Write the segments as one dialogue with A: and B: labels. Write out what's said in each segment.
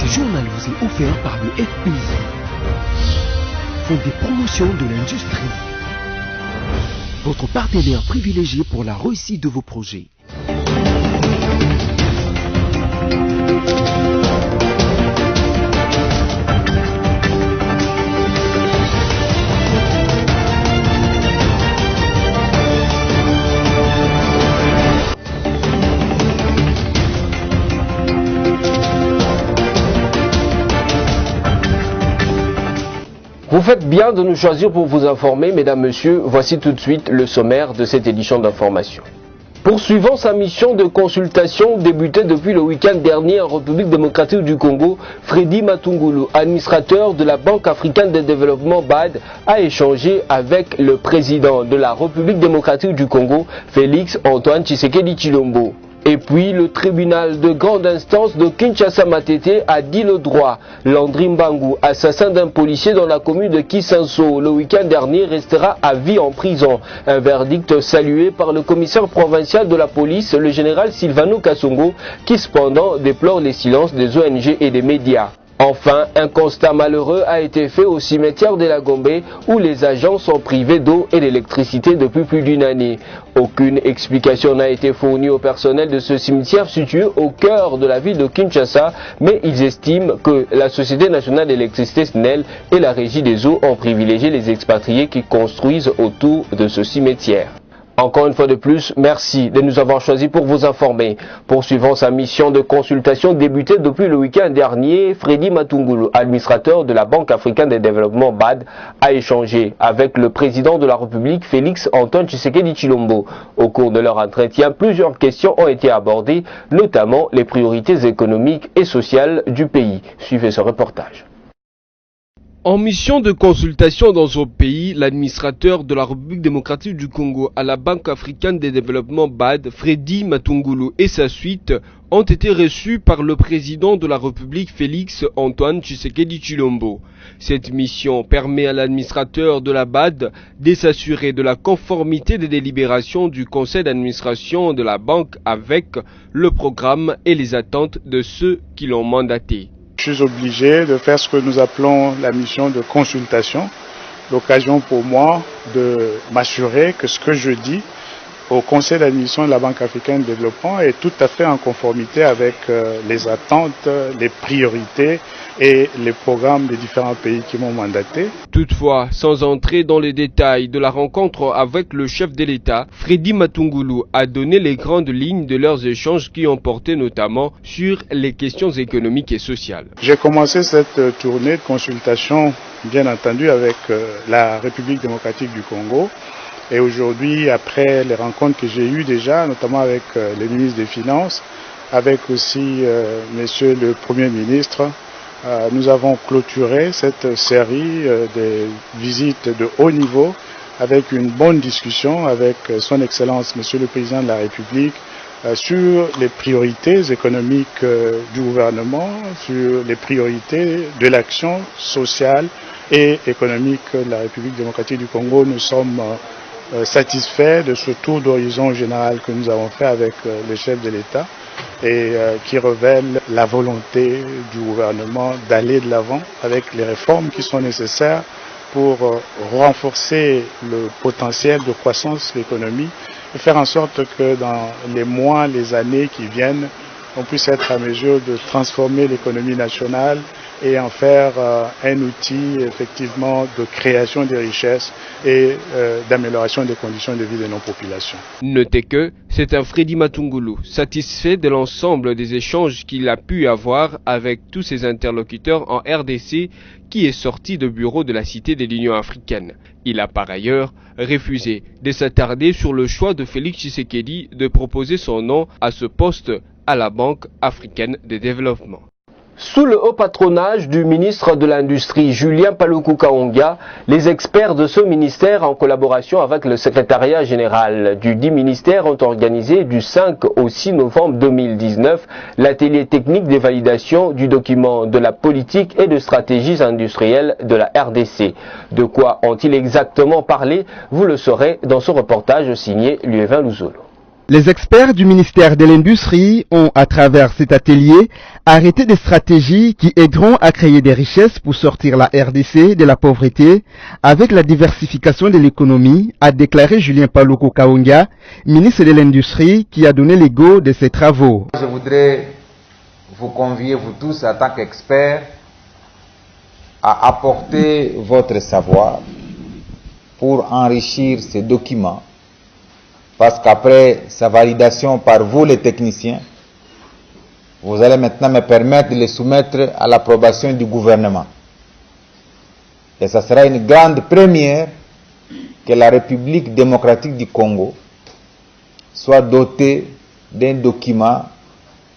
A: Ce journal vous est offert par le FPI, Fonds de promotion de l'industrie, votre partenaire privilégié pour la réussite de vos projets.
B: Vous faites bien de nous choisir pour vous informer, mesdames, messieurs. Voici tout de suite le sommaire de cette édition d'information. Poursuivant sa mission de consultation débutée depuis le week-end dernier en République démocratique du Congo, Freddy Matungulu, administrateur de la Banque africaine de développement BAD, a échangé avec le président de la République démocratique du Congo, Félix Antoine Tshisekedi Tshilombo. Et puis, le tribunal de grande instance de Kinshasa-Matete a dit le droit. Landry Mbangu, assassin d'un policier dans la commune de Kisanso, le week-end dernier, restera à vie en prison. Un verdict salué par le commissaire provincial de la police, le général Sylvano Kassongo, qui cependant déplore les silences des ONG et des médias. Enfin, un constat malheureux a été fait au cimetière de la Gombe où les agents sont privés d'eau et d'électricité depuis plus d'une année. Aucune explication n'a été fournie au personnel de ce cimetière situé au cœur de la ville de Kinshasa, mais ils estiment que la Société nationale d'électricité SNEL et la Régie des eaux ont privilégié les expatriés qui construisent autour de ce cimetière. Encore une fois de plus, merci de nous avoir choisis pour vous informer. Poursuivant sa mission de consultation débutée depuis le week-end dernier, Freddy Matungulu, administrateur de la Banque africaine de développement BAD, a échangé avec le président de la République, Félix Antoine Tshisekedi Tshilombo. Au cours de leur entretien, plusieurs questions ont été abordées, notamment les priorités économiques et sociales du pays. Suivez ce reportage. En mission de consultation dans son pays, l'administrateur de la République démocratique du Congo à la Banque africaine de développement BAD, Freddy Matungulu et sa suite, ont été reçus par le président de la République Félix Antoine Tshisekedi Tshilombo. Cette mission permet à l'administrateur de la BAD de s'assurer de la conformité des délibérations du conseil d'administration de la banque avec le programme et les attentes de ceux qui l'ont mandaté.
C: Je suis obligé de faire ce que nous appelons la mission de consultation, l'occasion pour moi de m'assurer que ce que je dis au conseil d'administration de la Banque africaine de développement est tout à fait en conformité avec les attentes, les priorités et les programmes des différents pays qui m'ont mandaté.
B: Toutefois, sans entrer dans les détails de la rencontre avec le chef de l'État, Freddy Matungulu a donné les grandes lignes de leurs échanges qui ont porté notamment sur les questions économiques et sociales.
C: J'ai commencé cette tournée de consultation, bien entendu, avec la République démocratique du Congo. Et aujourd'hui, après les rencontres que j'ai eues déjà, notamment avec le ministre des Finances, avec aussi monsieur le Premier ministre, nous avons clôturé cette série de visites de haut niveau avec une bonne discussion avec son Excellence Monsieur le Président de la République sur les priorités économiques du gouvernement, sur les priorités de l'action sociale et économique de la République démocratique du Congo. Nous sommes satisfaits de ce tour d'horizon général que nous avons fait avec le chef de l'État et qui révèle la volonté du gouvernement d'aller de l'avant avec les réformes qui sont nécessaires pour renforcer le potentiel de croissance de l'économie et faire en sorte que dans les mois, les années qui viennent, on puisse être à mesure de transformer l'économie nationale et en faire un outil effectivement de création des richesses et d'amélioration des conditions de vie de nos populations.
B: Notez que c'est un Freddy Matungulu satisfait de l'ensemble des échanges qu'il a pu avoir avec tous ses interlocuteurs en RDC qui est sorti du bureau de la Cité de l'Union africaine. Il a par ailleurs refusé de s'attarder sur le choix de Félix Tshisekedi de proposer son nom à ce poste à la Banque africaine de développement. Sous le haut patronage du ministre de l'Industrie, Julien Paluku Kahongya, les experts de ce ministère, en collaboration avec le secrétariat général du dit ministère, ont organisé du 5 au 6 novembre 2019 l'atelier technique de validation du document de la politique et de stratégies industrielles de la RDC. De quoi ont-ils exactement parlé? Vous le saurez dans ce reportage signé Liévin Luzolo.
D: Les experts du ministère de l'Industrie ont, à travers cet atelier, arrêté des stratégies qui aideront à créer des richesses pour sortir la RDC de la pauvreté avec la diversification de l'économie, a déclaré Julien Paluku Kaonga, ministre de l'Industrie, qui a donné le go de ces travaux.
E: Je voudrais vous convier, vous tous, en tant qu'experts, à apporter votre savoir pour enrichir ces documents. Parce qu'après sa validation par vous, les techniciens, vous allez maintenant me permettre de les soumettre à l'approbation du gouvernement. Et ça sera une grande première que la République démocratique du Congo soit dotée d'un document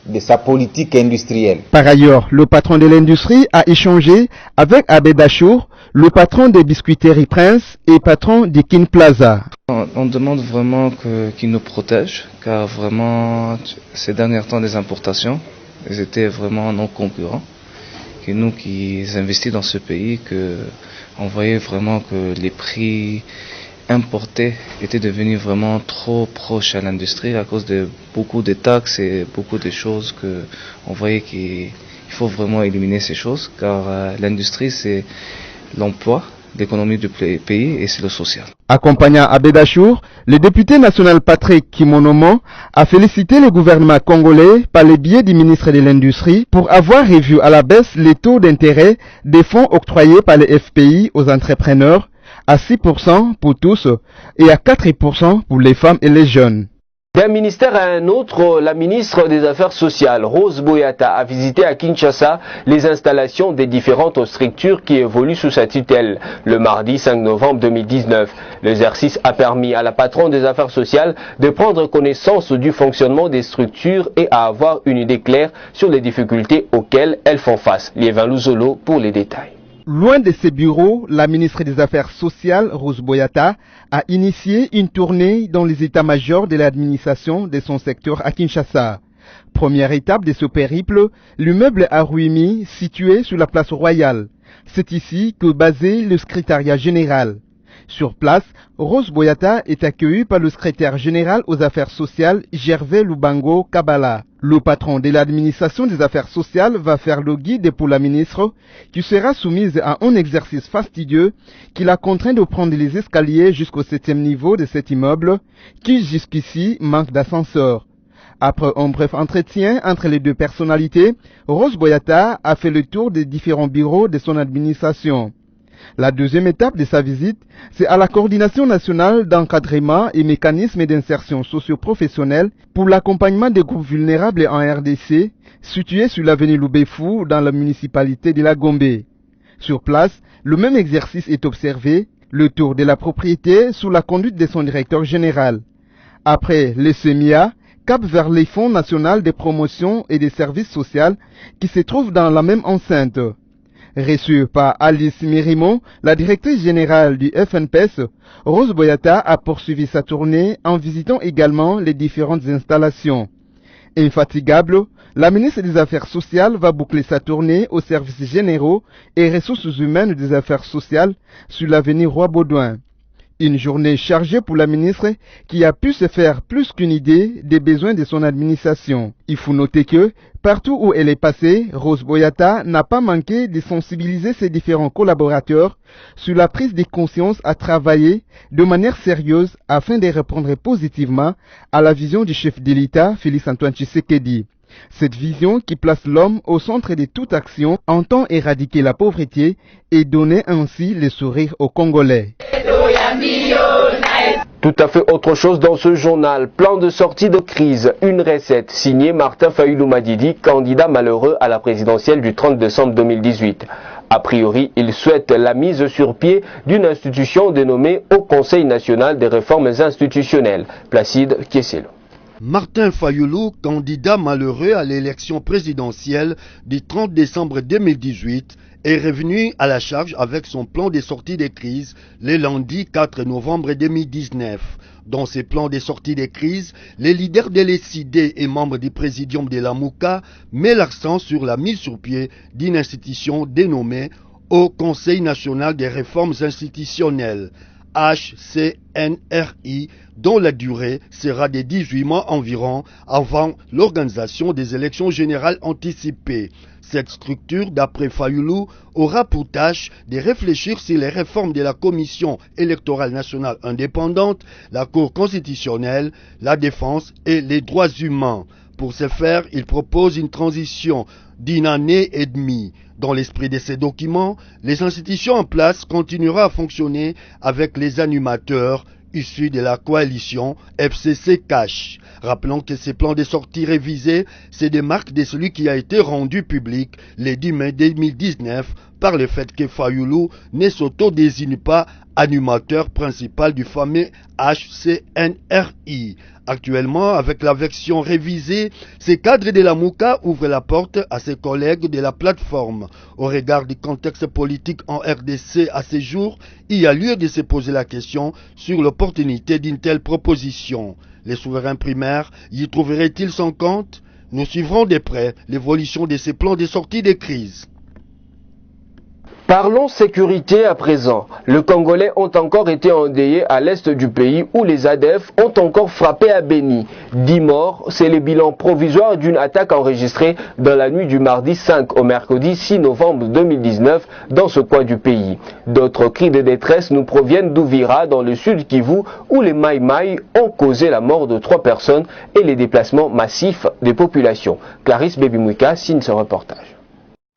E: de sa politique industrielle.
D: Par ailleurs, le patron de l'industrie a échangé avec Abed Achour, le patron des biscuiteries Prince et patron de Kin Plaza.
F: On demande vraiment qu'ils nous protègent, car vraiment, ces derniers temps des importations, ils étaient vraiment non concurrents. Et nous qui investissons dans ce pays, on voyait vraiment que les prix importés étaient devenus vraiment trop proches à l'industrie à cause de beaucoup de taxes et beaucoup de choses qu'on voyait qu'il faut vraiment éliminer ces choses, car l'industrie c'est l'emploi, l'économie du pays et c'est le social.
D: Accompagnant Abed Achour, le député national Patrick Kimonomo a félicité le gouvernement congolais par le biais du ministre de l'Industrie pour avoir revu à la baisse les taux d'intérêt des fonds octroyés par les FPI aux entrepreneurs à 6% pour tous et à 4% pour les femmes et les jeunes.
B: D'un ministère à un autre, la ministre des Affaires sociales, Rose Boyata, a visité à Kinshasa les installations des différentes structures qui évoluent sous sa tutelle. Le mardi 5 novembre 2019, l'exercice a permis à la patronne des Affaires sociales de prendre connaissance du fonctionnement des structures et à avoir une idée claire sur les difficultés auxquelles elles font face. Liévin Louzolo pour les détails.
D: Loin de ses bureaux, la ministre des Affaires sociales, Rose Boyata, a initié une tournée dans les états-majors de l'administration de son secteur à Kinshasa. Première étape de ce périple, l'immeuble Aruimi, situé sur la place Royale. C'est ici que basé le secrétariat général. Sur place, Rose Boyata est accueillie par le secrétaire général aux affaires sociales, Gervais Lubango Kabala. Le patron de l'administration des affaires sociales va faire le guide pour la ministre, qui sera soumise à un exercice fastidieux qui l'a contraint de prendre les escaliers jusqu'au 7e niveau de cet immeuble, qui jusqu'ici manque d'ascenseur. Après un bref entretien entre les deux personnalités, Rose Boyata a fait le tour des différents bureaux de son administration. La deuxième étape de sa visite, c'est à la coordination nationale d'encadrement et mécanismes d'insertion socio-professionnelle pour l'accompagnement des groupes vulnérables en RDC, située sur l'avenue Loubefou dans la municipalité de la Gombe. Sur place, le même exercice est observé, le tour de la propriété sous la conduite de son directeur général. Après le SEMIA, cap vers les fonds nationaux de promotion et des services sociaux qui se trouvent dans la même enceinte. Reçue par Alice Mirimon, la directrice générale du FNPS, Rose Boyata a poursuivi sa tournée en visitant également les différentes installations. Infatigable, la ministre des Affaires sociales va boucler sa tournée aux services généraux et ressources humaines des Affaires sociales sur l'avenue Roi-Baudouin. Une journée chargée pour la ministre qui a pu se faire plus qu'une idée des besoins de son administration. Il faut noter que, partout où elle est passée, Rose Boyata n'a pas manqué de sensibiliser ses différents collaborateurs sur la prise de conscience à travailler de manière sérieuse afin de répondre positivement à la vision du chef de l'État, Félix-Antoine Tshisekedi. Cette vision qui place l'homme au centre de toute action entend éradiquer la pauvreté et donner ainsi le sourire aux Congolais.
B: Tout à fait autre chose dans ce journal. Plan de sortie de crise, une recette, signé Martin Fayulu Madidi, candidat malheureux à la présidentielle du 30 décembre 2018. A priori, il souhaite la mise sur pied d'une institution dénommée Haut Conseil national des réformes institutionnelles. Placide Kieselo.
G: Martin Fayulu, candidat malheureux à l'élection présidentielle du 30 décembre 2018, est revenu à la charge avec son plan de sortie de crise le lundi 4 novembre 2019. Dans ce plan de sortie de crise, les leaders de l'ECD et membres du présidium de la MOUCA mettent l'accent sur la mise sur pied d'une institution dénommée Haut Conseil national des réformes institutionnelles. HCNRI, dont la durée sera de 18 mois environ avant l'organisation des élections générales anticipées. Cette structure, d'après Fayulu, aura pour tâche de réfléchir sur les réformes de la Commission électorale nationale indépendante, la Cour constitutionnelle, la défense et les droits humains. Pour ce faire, il propose une transition d'une année et demie. Dans l'esprit de ces documents, les institutions en place continueront à fonctionner avec les animateurs issus de la coalition FCC-CACH. Rappelons que ces plans de sortie révisés, c'est des marques de celui qui a été rendu public le 10 mai 2019 par le fait que Fayulu ne s'auto-désigne pas animateur principal du fameux HCNRI. Actuellement, avec la version révisée, ces cadres de la Mouka ouvrent la porte à ses collègues de la plateforme. Au regard du contexte politique en RDC à ces jours, il y a lieu de se poser la question sur l'opportunité d'une telle proposition. Les souverains primaires y trouveraient-ils son compte? Nous suivrons de près l'évolution de ces plans de sortie de crise.
B: Parlons sécurité à présent. Les Congolais ont encore été endeuillés à l'est du pays où les ADF ont encore frappé à Beni. 10 morts, c'est le bilan provisoire d'une attaque enregistrée dans la nuit du mardi 5 au mercredi 6 novembre 2019 dans ce coin du pays. D'autres cris de détresse nous proviennent d'Ouvira dans le sud Kivu où les Maï-Maï ont causé la mort de 3 personnes et les déplacements massifs des populations. Clarisse Bebimouika signe ce reportage.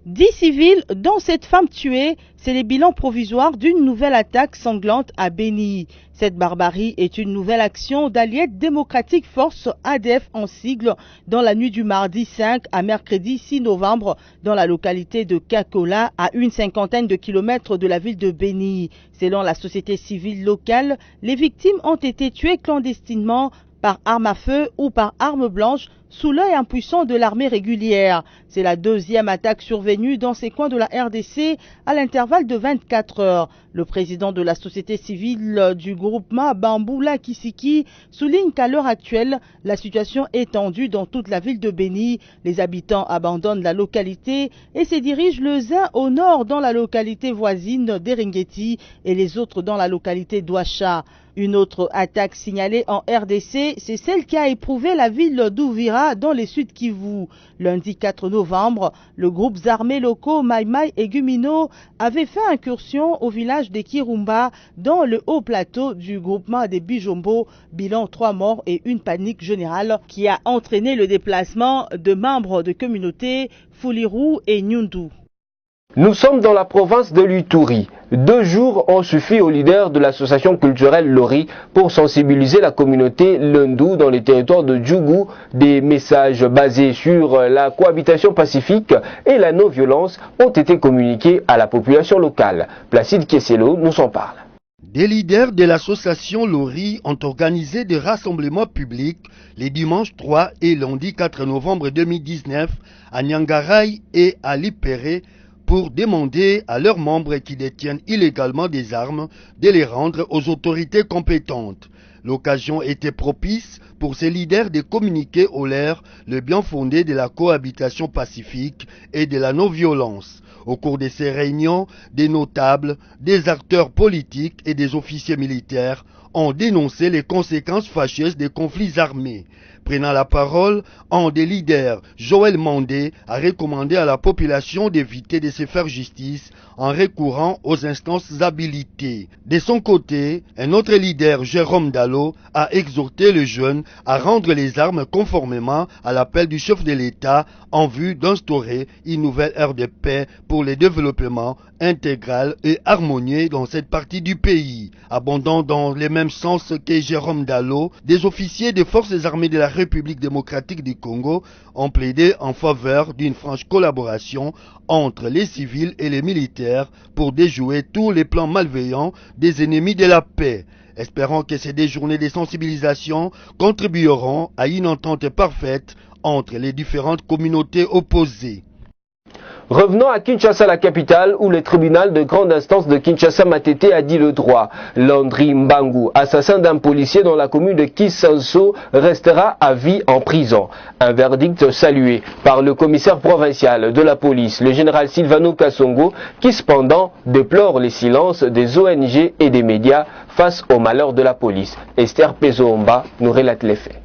H: 10 civils, dont cette femme tuée, c'est le bilan provisoire d'une nouvelle attaque sanglante à Beni. Cette barbarie est une nouvelle action d'Allied Democratic Force ADF en sigle dans la nuit du mardi 5 à mercredi 6 novembre dans la localité de Kakola à une cinquantaine de kilomètres de la ville de Beni. Selon la société civile locale, les victimes ont été tuées clandestinement par arme à feu ou par arme blanche sous l'œil impuissant de l'armée régulière. C'est la deuxième attaque survenue dans ces coins de la RDC à l'intervalle de 24 heures. Le président de la société civile du groupement Bamboula Kisiki souligne qu'à l'heure actuelle, la situation est tendue dans toute la ville de Beni. Les habitants abandonnent la localité et se dirigent les uns au nord dans la localité voisine d'Eringeti et les autres dans la localité d'Ouacha. Une autre attaque signalée en RDC, c'est celle qui a éprouvé la ville d'Ouvira dans les Sud Kivu. Lundi 4 novembre, le groupe armés locaux Maï-Maï et Gumino avait fait incursion au village de Kirumba dans le haut plateau du groupement des Bijombo. Bilan 3 morts et une panique générale qui a entraîné le déplacement de membres de communautés Fuliru et Nyundu.
B: Nous sommes dans la province de l'Ituri. 2 jours ont suffi aux leaders de l'association culturelle Lori pour sensibiliser la communauté Lendu dans les territoires de Djougou. Des messages basés sur la cohabitation pacifique et la non-violence ont été communiqués à la population locale. Placide Kesselo nous en parle.
G: Des leaders de l'association Lori ont organisé des rassemblements publics les dimanches 3 et lundi 4 novembre 2019 à Nyangaray et à Lipéré pour demander à leurs membres qui détiennent illégalement des armes de les rendre aux autorités compétentes. L'occasion était propice pour ces leaders de communiquer au l'air le bien fondé de la cohabitation pacifique et de la non-violence. Au cours de ces réunions, des notables, des acteurs politiques et des officiers militaires ont dénoncé les conséquences fâcheuses des conflits armés. Prenant la parole, un des leaders, Joël Mandé, a recommandé à la population d'éviter de se faire justice en recourant aux instances habilitées. De son côté, un autre leader, Jérôme Dallot, a exhorté les jeunes à rendre les armes conformément à l'appel du chef de l'État en vue d'instaurer une nouvelle ère de paix pour le développement intégral et harmonieux dans cette partie du pays. Abondant dans le même sens que Jérôme Dallot, des officiers des forces armées de la République démocratique du Congo ont plaidé en faveur d'une franche collaboration entre les civils et les militaires pour déjouer tous les plans malveillants des ennemis de la paix. Espérons que ces 2 journées de sensibilisation contribueront à une entente parfaite entre les différentes communautés opposées.
B: Revenons à Kinshasa, la capitale, où le tribunal de grande instance de Kinshasa Matete a dit le droit. Landry Mbangu, assassin d'un policier dans la commune de Kisanso, restera à vie en prison. Un verdict salué par le commissaire provincial de la police, le général Silvano Kasongo, qui cependant déplore les silences des ONG et des médias face au malheur de la police. Esther Pezoomba nous relate les faits.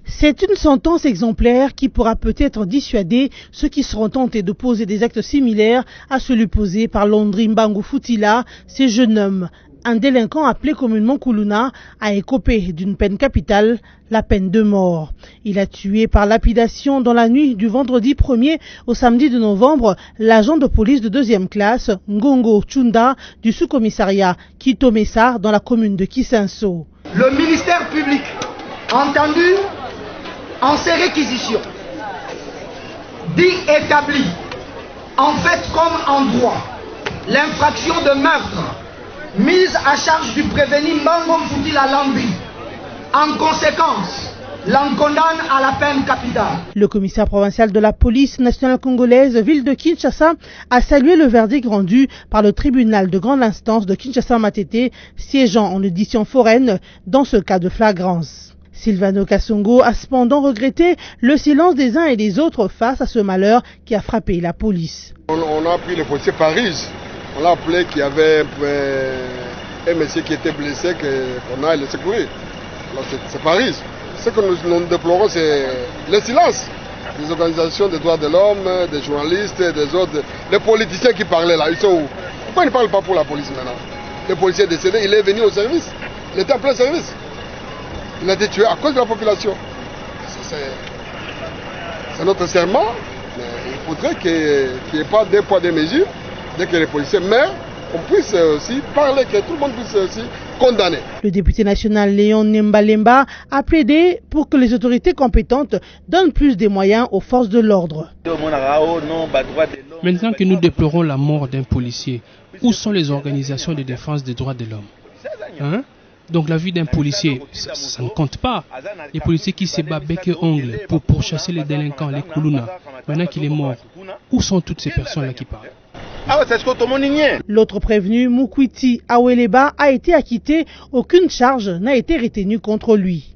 I: C'est une sentence exemplaire qui pourra peut-être dissuader ceux qui seront tentés de poser des actes similaires à celui posé par Landry Mbangu Futila, ce jeune homme. Un délinquant appelé communément Kuluna a écopé d'une peine capitale, la peine de mort. Il a tué par lapidation dans la nuit du vendredi 1er au samedi de novembre l'agent de police de 2e classe Ngongo Chunda du sous-commissariat Kito Messar dans la commune de Kisanso.
J: Le ministère public, entendu en ses réquisitions, dit établi, en fait comme en droit, l'infraction de meurtre mise à charge du prévenu Mbangu Futila Landry. En conséquence, l'en condamne à la peine capitale.
I: Le commissaire provincial de la police nationale congolaise, ville de Kinshasa, a salué le verdict rendu par le tribunal de grande instance de Kinshasa Matete, siégeant en audition foraine dans ce cas de flagrance. Silvano Kasongo a cependant regretté le silence des uns et des autres face à ce malheur qui a frappé la police.
K: On a pris le policier Paris, on l'a appelé qu'il y avait un monsieur qui était blessé, qu'on a le secourir. C'est Paris. Ce que nous déplorons, c'est le silence des organisations des droits de l'homme, des journalistes, des autres. Les politiciens qui parlaient là, ils sont où? Pourquoi ils ne parlent pas pour la police maintenant? Le policier est décédé, il est venu au service, il était en plein service. Il a été tué à cause de la population. C'est notre serment, mais il faudrait qu'il n'y ait pas deux poids, deux mesures, dès que les policiers meurent, qu'on puisse aussi parler, que tout le monde puisse aussi condamner.
I: Le député national Léon Nembalemba a plaidé pour que les autorités compétentes donnent plus de moyens aux forces de l'ordre.
L: Maintenant que nous déplorons la mort d'un policier, où sont les organisations de défense des droits de l'homme? Donc la vie d'un policier, ça ne compte pas. Les policiers qui se battent bec et ongles pour pourchasser les délinquants, les Kuluna, maintenant qu'il est mort, où sont toutes ces personnes-là qui parlent?
I: L'autre prévenu, Mukwiti Aweleba, a été acquitté. Aucune charge n'a été retenue contre lui.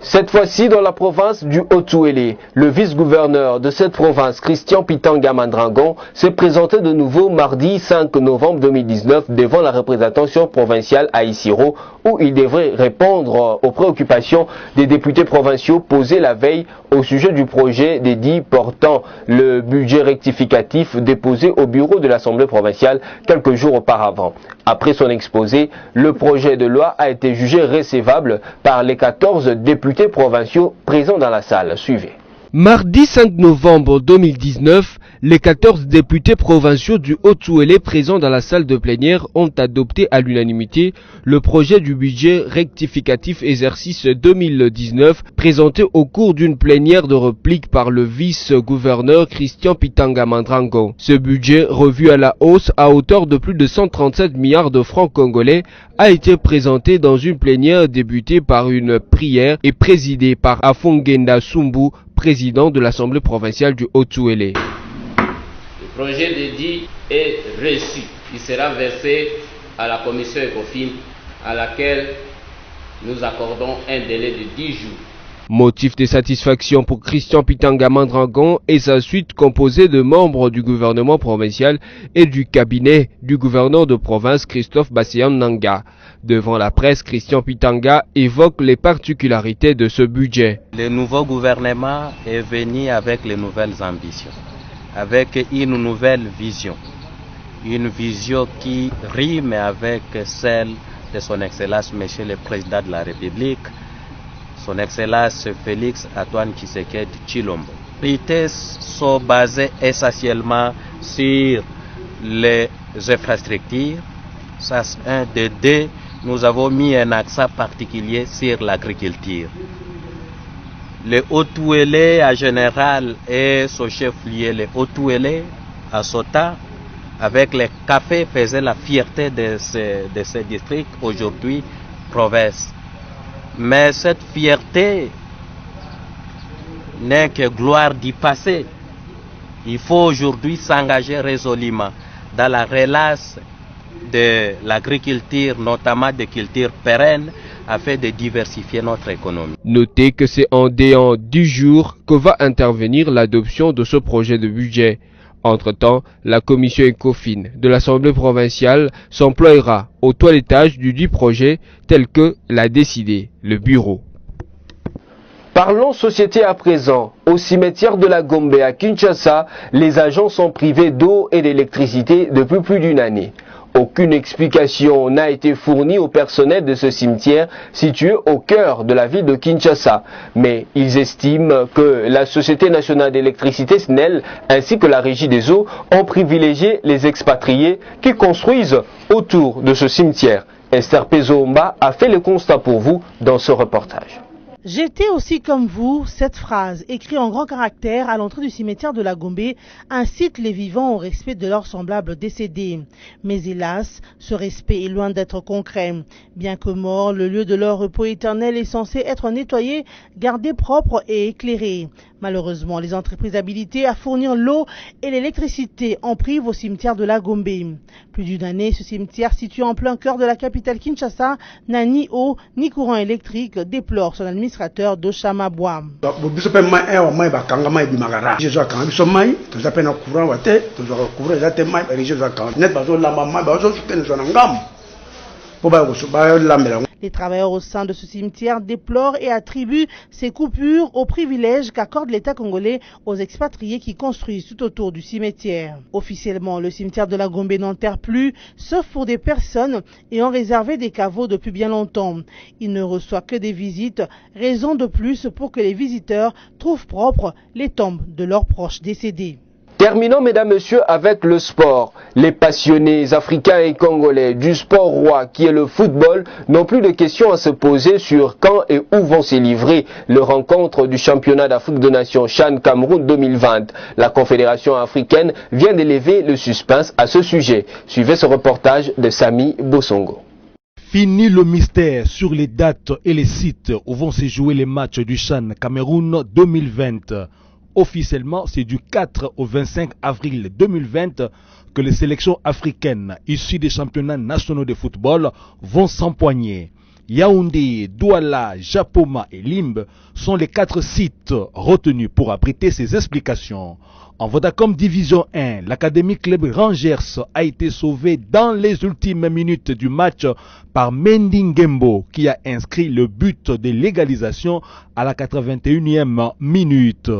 B: Cette fois-ci dans la province du Haut-Ouélé, le vice-gouverneur de cette province, Christian Pitanga Mandrangon, s'est présenté de nouveau mardi 5 novembre 2019 devant la représentation provinciale à Isiro, où il devrait répondre aux préoccupations des députés provinciaux posées la veille au sujet du projet dédié portant le budget rectificatif déposé au bureau de l'Assemblée provinciale quelques jours auparavant. Après son exposé, le projet de loi a été jugé recevable par les 14 députés provinciaux présents dans la salle. Suivez.
M: Mardi 5 novembre 2019, les 14 députés provinciaux du Haut-Ouélé présents dans la salle de plénière ont adopté à l'unanimité le projet du budget rectificatif exercice 2019 présenté au cours d'une plénière de réplique par le vice-gouverneur Christian Pitanga Mandrango. Ce budget, revu à la hausse à hauteur de plus de 137 milliards de francs congolais, a été présenté dans une plénière débutée par une prière et présidée par Afongenda Sumbu, président de l'Assemblée provinciale du Haut-Ouélé.
N: Le projet de dit est reçu. Il sera versé à la commission ECOFIN à laquelle nous accordons un délai de 10 jours.
M: Motif de satisfaction pour Christian Pitanga Mandrangon et sa suite composée de membres du gouvernement provincial et du cabinet du gouverneur de province Christophe Bassian Nanga. Devant la presse, Christian Pitanga évoque les particularités de ce budget.
O: Le nouveau gouvernement est venu avec les nouvelles ambitions, avec une nouvelle vision. Une vision qui rime avec celle de son Excellence Monsieur le Président de la République, son Excellence Félix Antoine Tshisekedi Tshilombo. Les priorités sont basées essentiellement sur les infrastructures. Ça, c'est un des deux. Nous avons mis un accent particulier sur l'agriculture. Le Haut-Ouélé en général et son chef-lieu, le Haut-Ouélé à Sota, avec les cafés, faisait la fierté de ce district, aujourd'hui province. Mais cette fierté n'est que gloire du passé. Il faut aujourd'hui s'engager résolument dans la relance de l'agriculture, notamment des cultures pérennes, afin de diversifier notre économie.
M: Notez que c'est en déant du jour que va intervenir l'adoption de ce projet de budget. Entre-temps, la commission ECOFIN de l'Assemblée provinciale s'emploiera au toilettage du dit projet tel que l'a décidé le bureau.
B: Parlons société à présent. Au cimetière de la Gombe à Kinshasa, les agents sont privés d'eau et d'électricité depuis plus d'une année. Aucune explication n'a été fournie au personnel de ce cimetière situé au cœur de la ville de Kinshasa. Mais ils estiment que la Société nationale d'électricité SNEL ainsi que la Régie des eaux ont privilégié les expatriés qui construisent autour de ce cimetière. Esther Pezomba a fait le constat pour vous dans ce reportage.
I: J'étais aussi comme vous, cette phrase, écrite en grands caractères à l'entrée du cimetière de la Gombe, incite les vivants au respect de leurs semblables décédés. Mais hélas, ce respect est loin d'être concret. Bien que mort, le lieu de leur repos éternel est censé être nettoyé, gardé propre et éclairé. Malheureusement, les entreprises habilitées à fournir l'eau et l'électricité en privent au cimetière de la Gombe. Plus d'une année, ce cimetière situé en plein cœur de la capitale Kinshasa n'a ni eau ni courant électrique, déplore son administrateur Doshama Bois. Les travailleurs au sein de ce cimetière déplorent et attribuent ces coupures aux privilèges qu'accorde l'État congolais aux expatriés qui construisent tout autour du cimetière. Officiellement, le cimetière de la Gombe n'enterre plus, sauf pour des personnes ayant réservé des caveaux depuis bien longtemps. Il ne reçoit que des visites, raison de plus pour que les visiteurs trouvent propres les tombes de leurs proches décédés.
B: Terminons, mesdames, messieurs, avec le sport. Les passionnés africains et congolais du sport roi qui est le football n'ont plus de questions à se poser sur quand et où vont se livrer les rencontres du championnat d'Afrique de Nations CHAN Cameroun 2020. La Confédération africaine vient d'élever le suspense à ce sujet. Suivez ce reportage de Sami Bosongo.
P: Fini le mystère sur les dates et les sites où vont se jouer les matchs du CHAN Cameroun 2020. Officiellement, c'est du 4 au 25 avril 2020 que les sélections africaines issues des championnats nationaux de football vont s'empoigner. Yaoundé, Douala, Japoma et Limbe sont les 4 sites retenus pour abriter ces explications. En Vodacom Division 1, l'Académie Club Rangers a été sauvée dans les ultimes minutes du match par Mendy Ngembo qui a inscrit le but de l'égalisation à la 81e minute.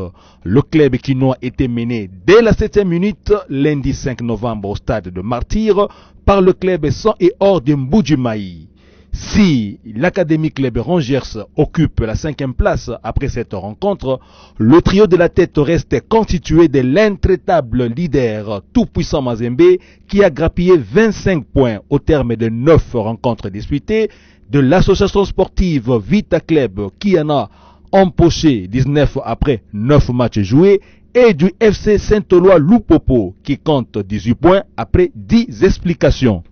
P: Le club quinois était mené dès la 7e minute lundi 5 novembre au stade de Martyr par le club sans et hors de Mbujimaï. Si l'Académie Club Rangers occupe la 5e place après cette rencontre, le trio de la tête reste constitué de l'intraitable leader tout-puissant Mazembe qui a grappillé 25 points au terme de 9 rencontres disputées, de l'association sportive Vita Club qui en a empoché 19 après 9 matchs joués et du FC Saint-Éloi Loupopo qui compte 18 points après 10 explications.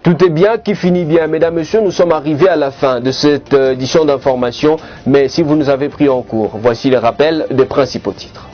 B: Tout est bien qui finit bien. Mesdames, Messieurs, nous sommes arrivés à la fin de cette édition d'information. Mais si vous nous avez pris en cours, voici les rappels des principaux titres.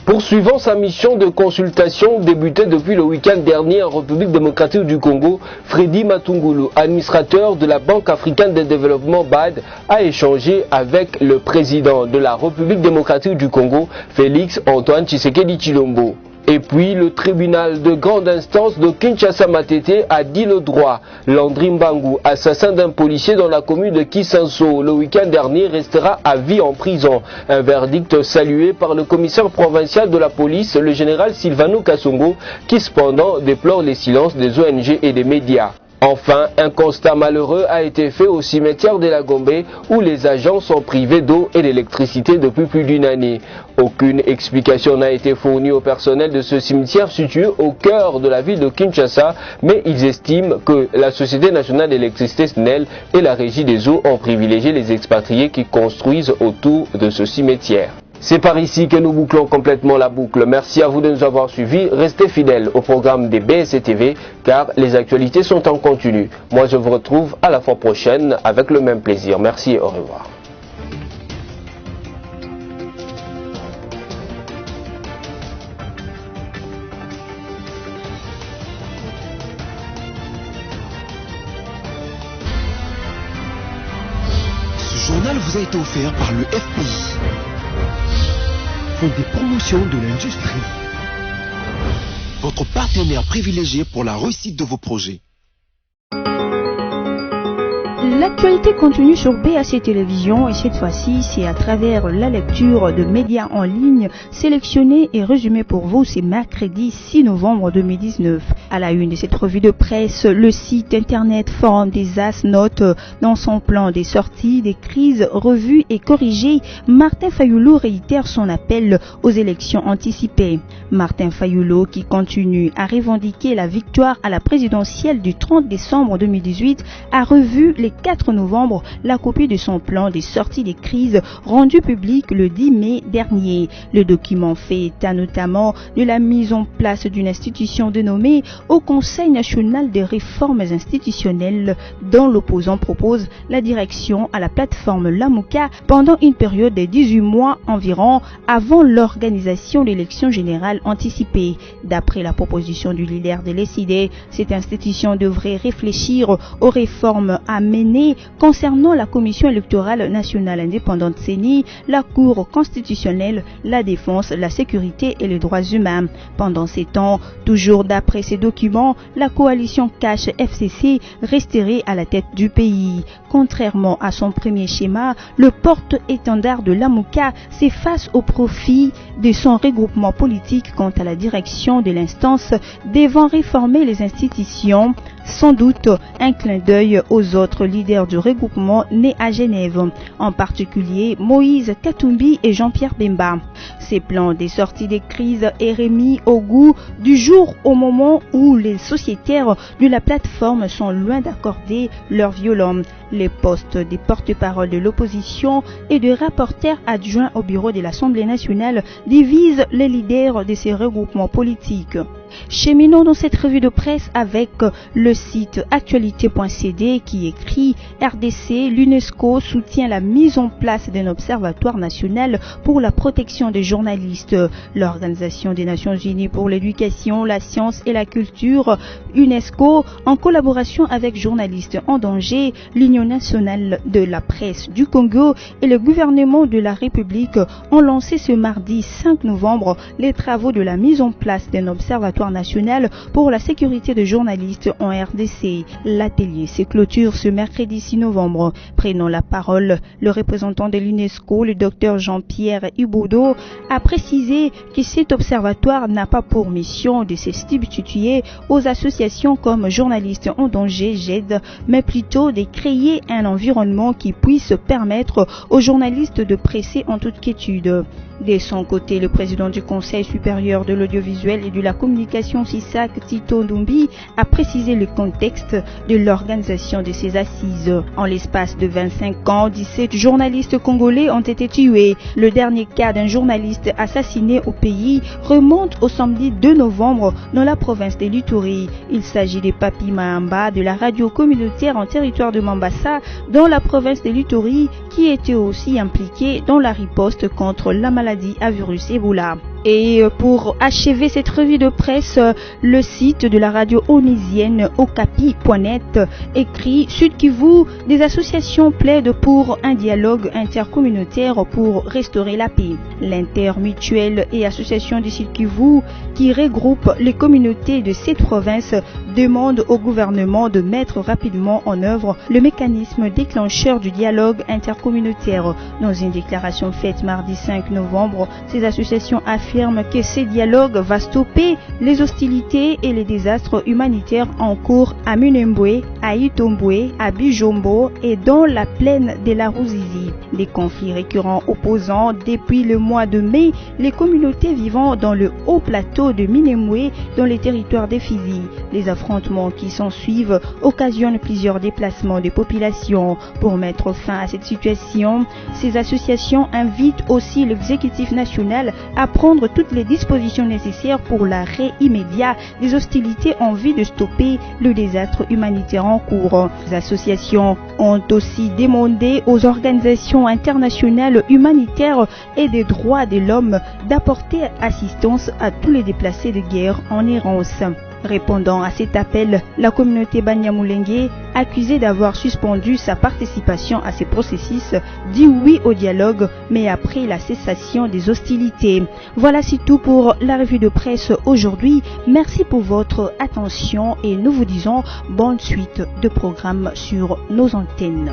B: Poursuivant sa mission de consultation débutée depuis le week-end dernier en République démocratique du Congo, Freddy Matungulu, administrateur de la Banque africaine de développement BAD, a échangé avec le président de la République démocratique du Congo, Félix Antoine Tshisekedi Tshilombo. Et puis, le tribunal de grande instance de Kinshasa-Matete a dit le droit. Landry Mbangu, assassin d'un policier dans la commune de Kisanso, le week-end dernier, restera à vie en prison. Un verdict salué par le commissaire provincial de la police, le général Silvano Kassongo, qui cependant déplore les silences des ONG et des médias. Enfin, un constat malheureux a été fait au cimetière de la Gombe où les agents sont privés d'eau et d'électricité depuis plus d'une année. Aucune explication n'a été fournie au personnel de ce cimetière situé au cœur de la ville de Kinshasa, mais ils estiment que la Société nationale d'électricité SNEL et la Régie des eaux ont privilégié les expatriés qui construisent autour de ce cimetière. C'est par ici que nous bouclons complètement la boucle. Merci à vous de nous avoir suivis. Restez fidèles au programme des BSC-TV car les actualités sont en continu. Moi, je vous retrouve à la fois prochaine avec le même plaisir. Merci et au revoir.
A: journal vous a été offert par le FPI, Fonds des promotions de l'industrie, votre partenaire privilégié pour la réussite de vos projets.
Q: L'actualité continue sur BAC Télévision et cette fois-ci, c'est à travers la lecture de médias en ligne sélectionnés et résumés pour vous. C'est mercredi 6 novembre 2019. À la une de cette revue de presse, le site internet Forum des As note dans son plan des sorties, des crises revues et corrigées, Martin Fayulu réitère son appel aux élections anticipées. Martin Fayulu qui continue à revendiquer la victoire à la présidentielle du 30 décembre 2018 a revu les 4 novembre la copie de son plan des sorties des crises rendu public le 10 mai dernier. Le document fait état notamment de la mise en place d'une institution dénommée au Conseil national des réformes institutionnelles dont l'opposant propose la direction à la plateforme Lamouka pendant une période de 18 mois environ avant l'organisation de l'élection générale anticipée. D'après la proposition du leader de l'ECD, cette institution devrait réfléchir aux réformes à mener concernant la Commission électorale nationale indépendante CENI, la Cour constitutionnelle, la défense, la sécurité et les droits humains. Pendant ces temps, toujours d'après ces documents, la coalition Cash FCC resterait à la tête du pays. Contrairement à son premier schéma, le porte-étendard de Lamouka s'efface au profit de son regroupement politique quant à la direction de l'instance devant réformer les institutions. Sans doute un clin d'œil aux autres leaders du regroupement nés à Genève, en particulier Moïse Katumbi et Jean-Pierre Bemba. Ces plans des sorties des crises est remis au goût du jour au moment où les sociétaires de la plateforme sont loin d'accorder leur violon. Les postes des porte-parole de l'opposition et de rapporteurs adjoints au bureau de l'Assemblée nationale divisent les leaders de ces regroupements politiques. Cheminons dans cette revue de presse avec le site actualité.cd qui écrit RDC, l'UNESCO soutient la mise en place d'un observatoire national pour la protection des journalistes. L'Organisation des Nations Unies pour l'éducation, la science et la culture, UNESCO, en collaboration avec Journalistes en danger, l'Union nationale de la presse du Congo et le gouvernement de la République ont lancé ce mardi 5 novembre les travaux de la mise en place d'un observatoire national pour la sécurité des journalistes en RDC. L'atelier se clôture ce mercredi 6 novembre. Prenant la parole, le représentant de l'UNESCO, le docteur Jean-Pierre Ibodo, a précisé que cet observatoire n'a pas pour mission de se substituer aux associations comme Journalistes en danger, GED, mais plutôt de créer un environnement qui puisse permettre aux journalistes de presser en toute quiétude. De son côté, le président du Conseil supérieur de l'audiovisuel et de la communication CISAC, Tito Ndumbi, a précisé le contexte de l'organisation de ces assises. En l'espace de 25 ans, 17 journalistes congolais ont été tués. Le dernier cas d'un journaliste assassiné au pays remonte au samedi 2 novembre dans la province de l'Ituri. Il s'agit de Papi Mahamba de la radio communautaire en territoire de Mambasa dans la province de l'Ituri qui était aussi impliqué dans la riposte contre la maladie à virus Ebola. Et pour achever cette revue de presse, le site de la radio onésienne okapi.net écrit Sud Kivu, des associations plaident pour un dialogue intercommunautaire pour restaurer la paix. L'intermutuelle et association du Sud Kivu qui regroupe les communautés de cette province demande au gouvernement de mettre rapidement en œuvre le mécanisme déclencheur du dialogue intercommunautaire. Dans une déclaration faite mardi 5 novembre, ces associations affirment que ce dialogue va stopper les hostilités et les désastres humanitaires en cours à Munembwe, à Itombwe, à Bijombo et dans la plaine de la Ruzizi. Des conflits récurrents opposant depuis le mois de mai les communautés vivant dans le haut plateau de Minembwe dans les territoires des Fizi. Les affrontements qui s'en suivent occasionnent plusieurs déplacements de populations. Pour mettre fin à cette situation, ces associations invitent aussi l'exécutif national à prendre toutes les dispositions nécessaires pour l'arrêt immédiat des hostilités en vue de stopper le désastre humanitaire en cours. Les associations ont aussi demandé aux organisations internationales humanitaires et des droits de l'homme d'apporter assistance à tous les déplacés de guerre en errance. Répondant à cet appel, la communauté Banyamulenge, accusée d'avoir suspendu sa participation à ces processus, dit oui au dialogue, mais après la cessation des hostilités. Voilà, c'est tout pour la revue de presse aujourd'hui. Merci pour votre attention et nous vous disons bonne suite de programmes sur nos antennes.